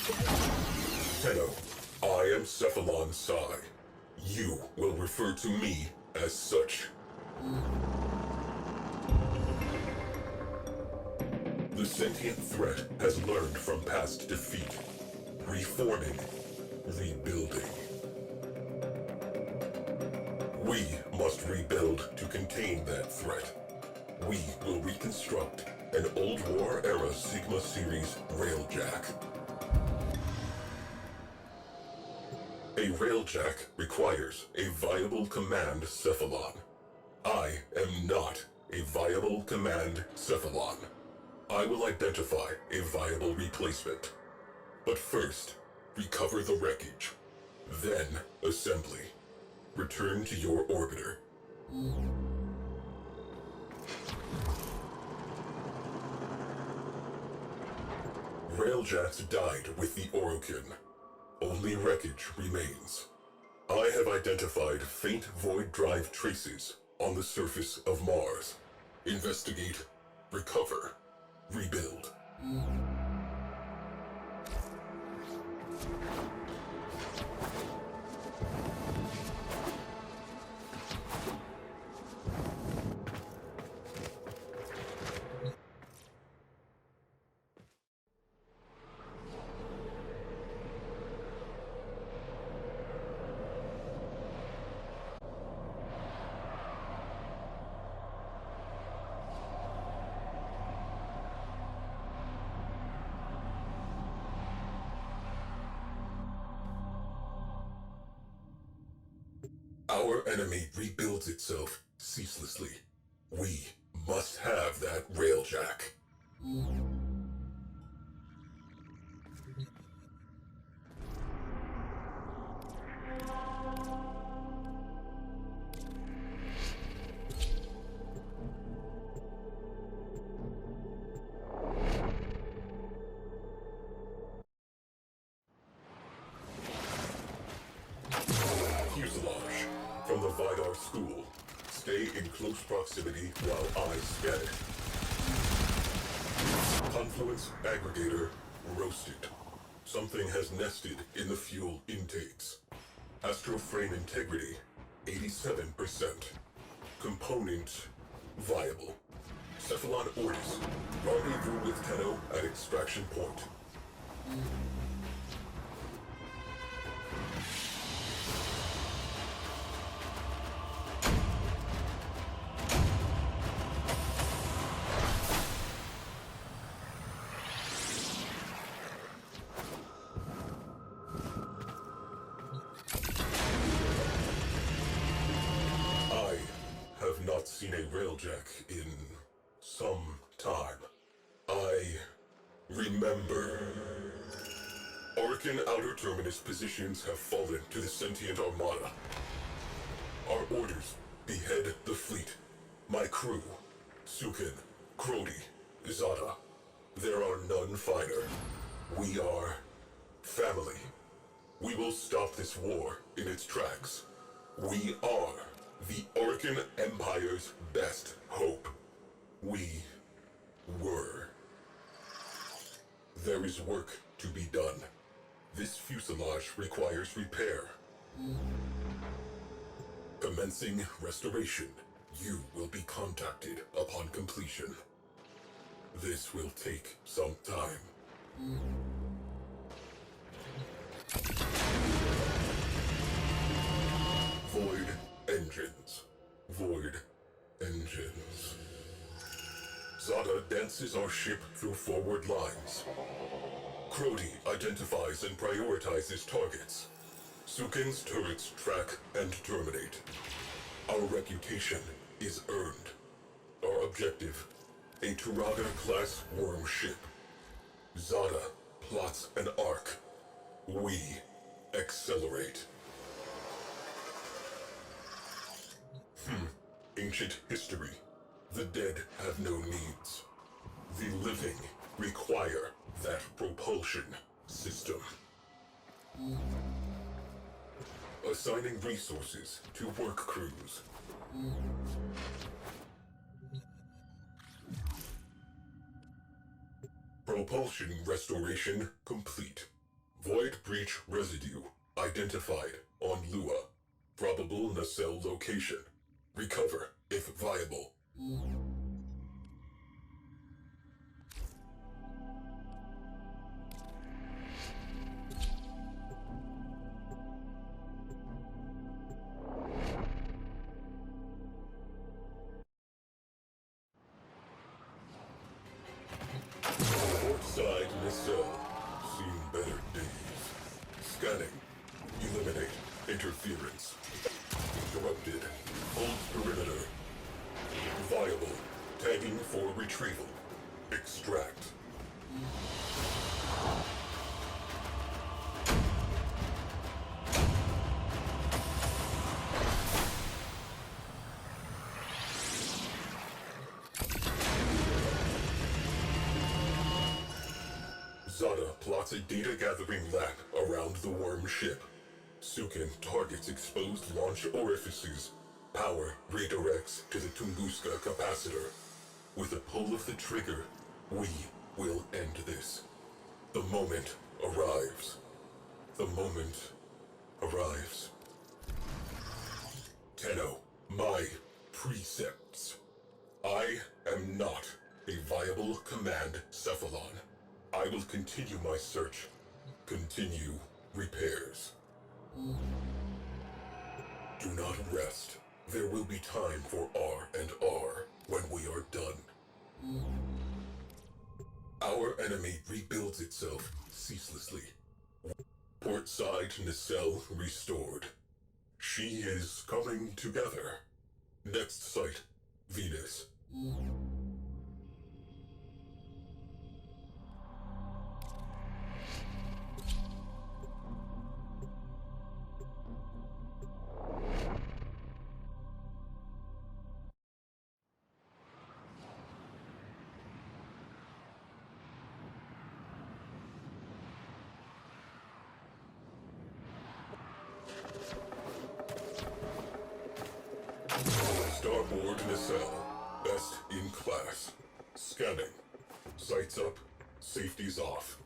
Tenno, I am Cephalon Psi. You will refer to me as such. The sentient threat has learned from past defeat. Reforming, rebuilding. We must rebuild to contain that threat. We will reconstruct an old war-era Sigma Series railjack. A railjack requires a viable command cephalon. I am not a viable command cephalon. I will identify a viable replacement. But first, recover the wreckage. Then, assembly. Return to your orbiter. Railjacks died with the Orokin. Only wreckage remains. I have identified faint void drive traces on the surface of Mars. Investigate, recover, rebuild. Our enemy rebuilds itself ceaselessly. We must have that railjack. Fuselage. From the Vidar School. Stay in close proximity while I scan it. Confluence aggregator roasted. Something has nested in the fuel intakes. Astroframe integrity 87%. Component viable. Cephalon Ortis. Rendezvous with Tenno at extraction point. Seen a railjack in some time. I remember. Orokin outer terminus positions have fallen to the sentient armada. Our orders: behead the fleet. My crew: Sukin, Crody, Zada. There are none finer. We are family. We will stop this war in its tracks. We are the Orokin Empire's best hope. We were. There is work to be done. This fuselage requires repair. Commencing restoration. You will be contacted upon completion. This will take some time. Void engines. Void engines. Zada dances our ship through forward lines. Crody identifies and prioritizes targets. Sukin's turrets track and terminate. Our reputation is earned. Our objective: a Turaga-class worm ship. Zada plots an arc. We accelerate. Ancient history. The dead have no needs. The living require that propulsion system. Assigning resources to work crews. Propulsion restoration complete. Void breach residue identified on Lua. Probable nacelle location. Recover if viable. Portside nacelle. Seen better days. Scanning. Eliminate interference. Interrupted. Hold perimeter. Viable. Tagging for retrieval. Extract. Zada plots a data-gathering lab around the worm ship. Sukin targets exposed launch orifices. Power redirects to the Tunguska capacitor. With a pull of the trigger, we will end this. The moment arrives. The moment arrives. Tenno, my precepts. I am not a viable command cephalon. I will continue my search. Continue repairs. Do not rest. There will be time for R&R when we are done. Our enemy rebuilds itself ceaselessly. Portside nacelle restored. She is coming together. Next site, Venus. Starboard nacelle. Best in class. Scanning. Sights up. Safety's off.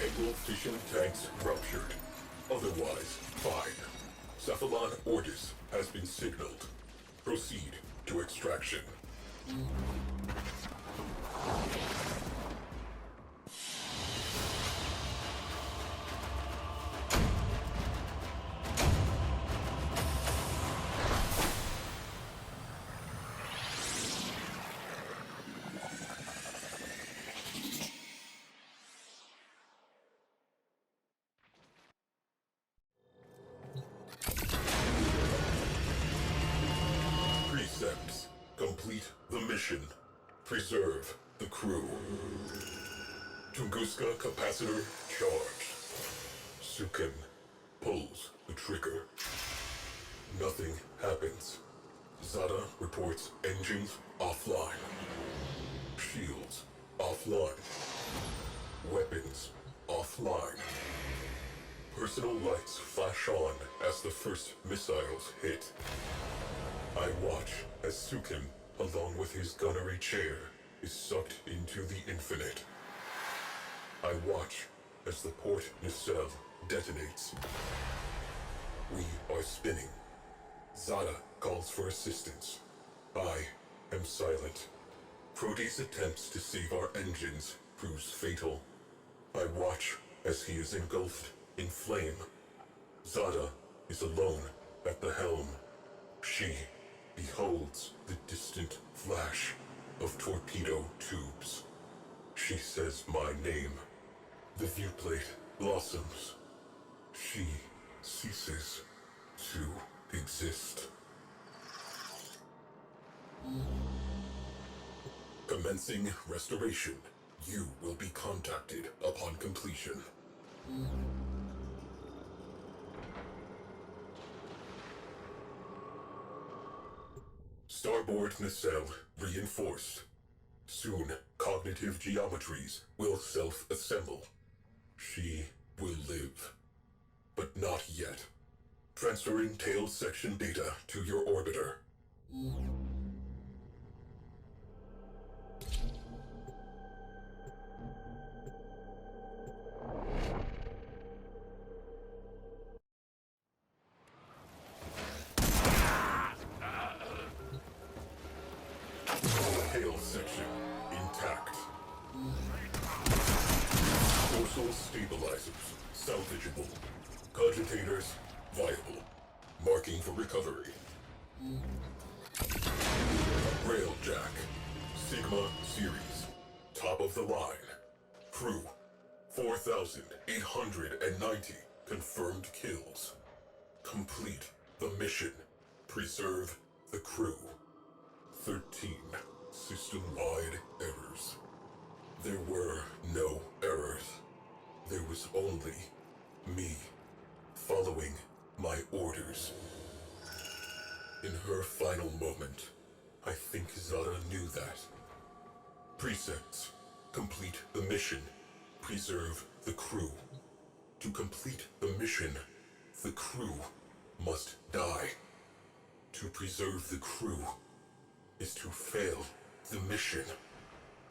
Integral fission tanks ruptured. Otherwise, fine. Cephalon Ordis has been signaled. Proceed to extraction. Precepts. Complete the mission. Preserve the crew. Tunguska capacitor charged. Sukin pulls the trigger. Nothing happens. Zada reports engines offline. Shields offline. Weapons offline. Personal lights flash on as the first missiles hit. I watch as Sukin, along with his gunnery chair, is sucked into the infinite. I watch as the port nacelle detonates. We are spinning. Zada calls for assistance. I am silent. Proteus' attempts to save our engines proves fatal. I watch as he is engulfed in flame. Zada is alone at the helm. She beholds the distant flash of torpedo tubes. She says my name. The viewplate blossoms. She ceases to exist. Commencing restoration. You will be contacted upon completion. Starboard nacelle reinforced. Soon, cognitive geometries will self-assemble. She will live. But not yet. Transferring tail section data to your orbiter. tail section intact. Dorsal stabilizers salvageable. Cogitators viable. Marking for recovery. Railjack Sigma Series. Top of the line. Crew 4,890 confirmed kills. Complete the mission. Preserve the crew. 13 system-wide errors. There were no errors. There was only me following my orders. In her final moment, I think Zara knew that. Precepts. Complete the mission. Preserve the crew. To complete the mission, the crew must die. To preserve the crew is to fail the mission.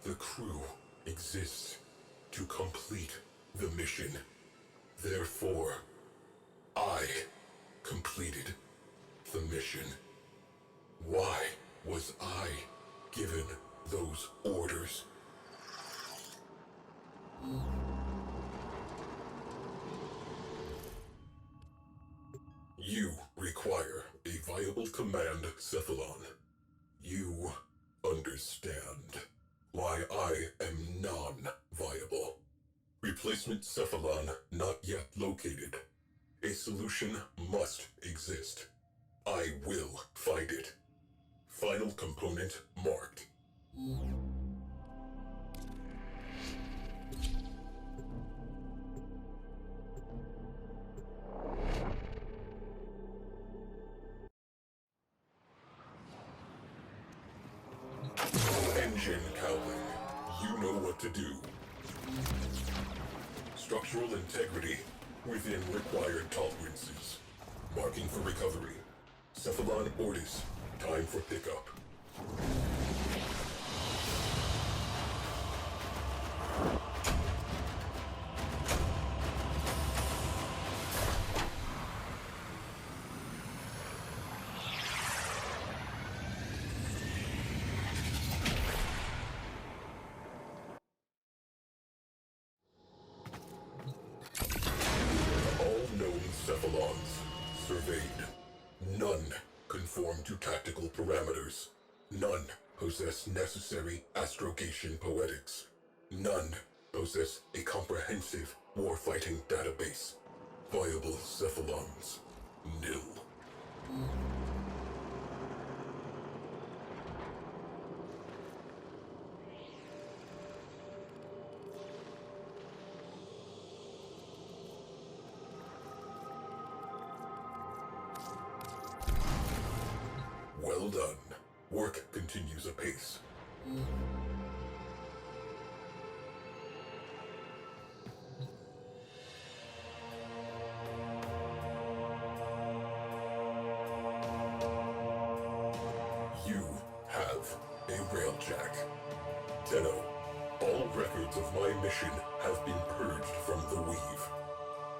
The crew exists to complete the mission. Therefore, I completed the mission. Why was I given those orders? You require a viable command, Cephalon. You understand why I am non-viable. Replacement Cephalon not yet located. A solution must exist. I will find it. Final component marked. Engine cowling. You know what to do. Structural integrity within required tolerances. Marking for recovery. Cephalon Ortis. Time for pickup. All known Cephalons surveyed. None conform to tactical parameters. None possess necessary astrogation poetics. None possess a comprehensive warfighting database. Viable Cephalons, nil. Well done. Work continues apace. You have a railjack. Tenno, all records of my mission have been purged from the weave.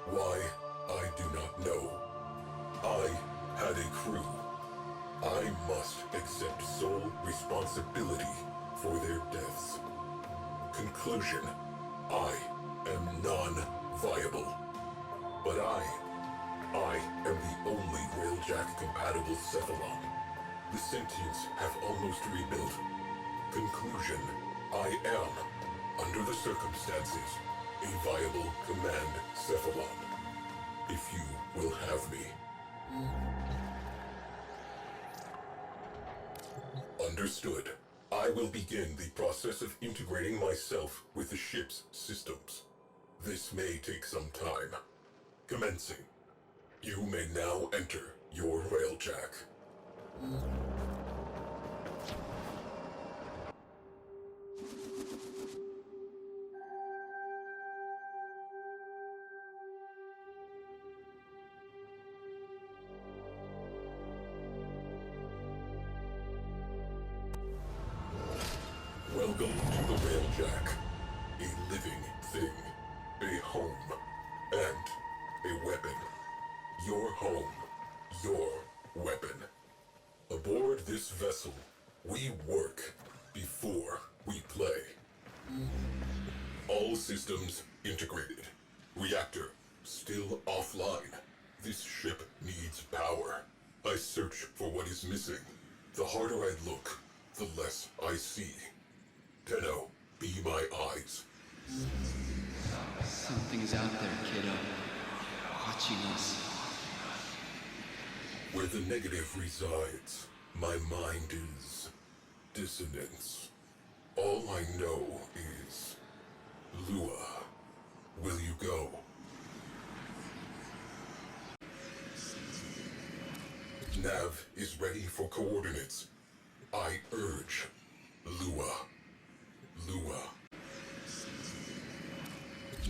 Why, I do not know. I had a crew. I must accept sole responsibility for their deaths. Conclusion, I am non-viable. But I am the only railjack-compatible Cephalon. The sentients have almost rebuilt. Conclusion, I am, under the circumstances, a viable command Cephalon. If you will have me. Understood. I will begin the process of integrating myself with the ship's systems. This may take some time. Commencing. You may now enter your railjack. Welcome to the railjack. A living thing. A home. And a weapon. Your home. Your weapon. Aboard this vessel, we work. before we play. All systems integrated. Reactor still offline. This ship needs power. I search for what is missing. The harder I look, the less I see. Tenno, be my eyes. Something's out there, kiddo. Watching us. Where the negative resides, my mind is dissonance. All I know is, Lua, will you go? Nav is ready for coordinates. I urge, Lua. Lua.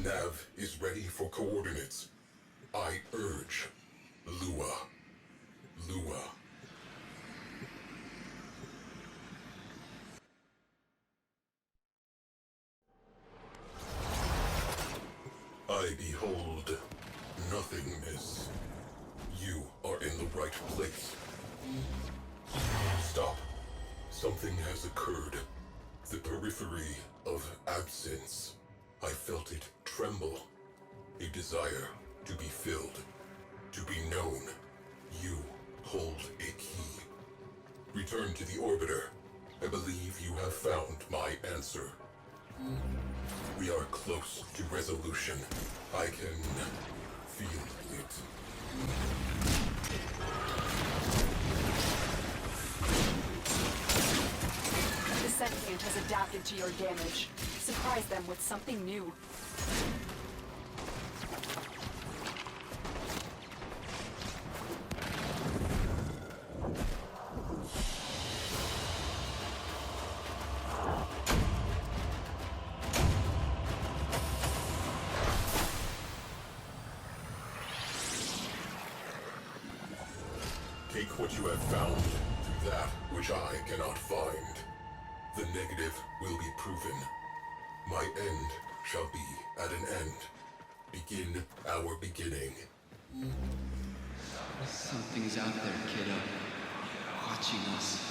Nav is ready for coordinates. I urge, Lua. Lua. I behold nothingness. You are in the right place. Stop. Something has occurred. The periphery of absence. I felt it tremble. A desire to be filled. To be known. You hold a key. Return to the orbiter. I believe you have found my answer. We are close to resolution. I can feel it. The sentient has adapted to your damage. Surprise them with something new. Take what you have found to that which I cannot find. The negative will be proven. My end shall be at an end. Begin our beginning. Something's out there, kiddo. Watching us.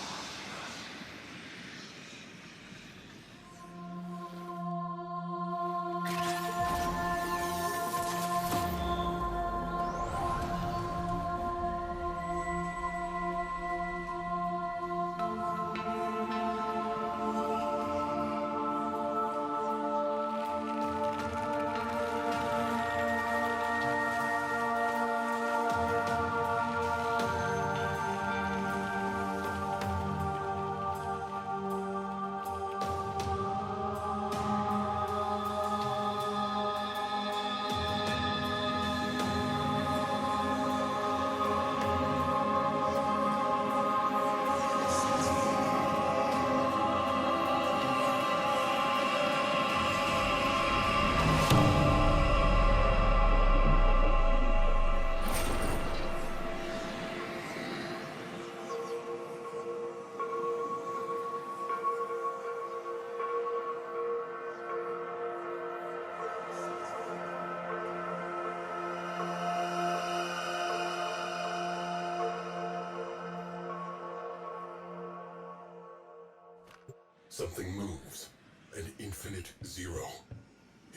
Something moves. An infinite zero.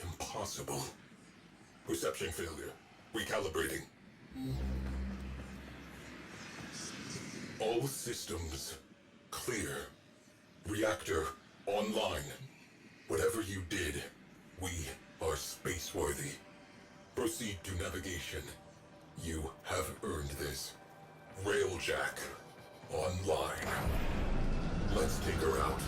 Impossible. Perception failure. Recalibrating. All systems clear. Reactor online. Whatever you did, we are spaceworthy. Proceed to navigation. You have earned this. Railjack online. Let's take her out.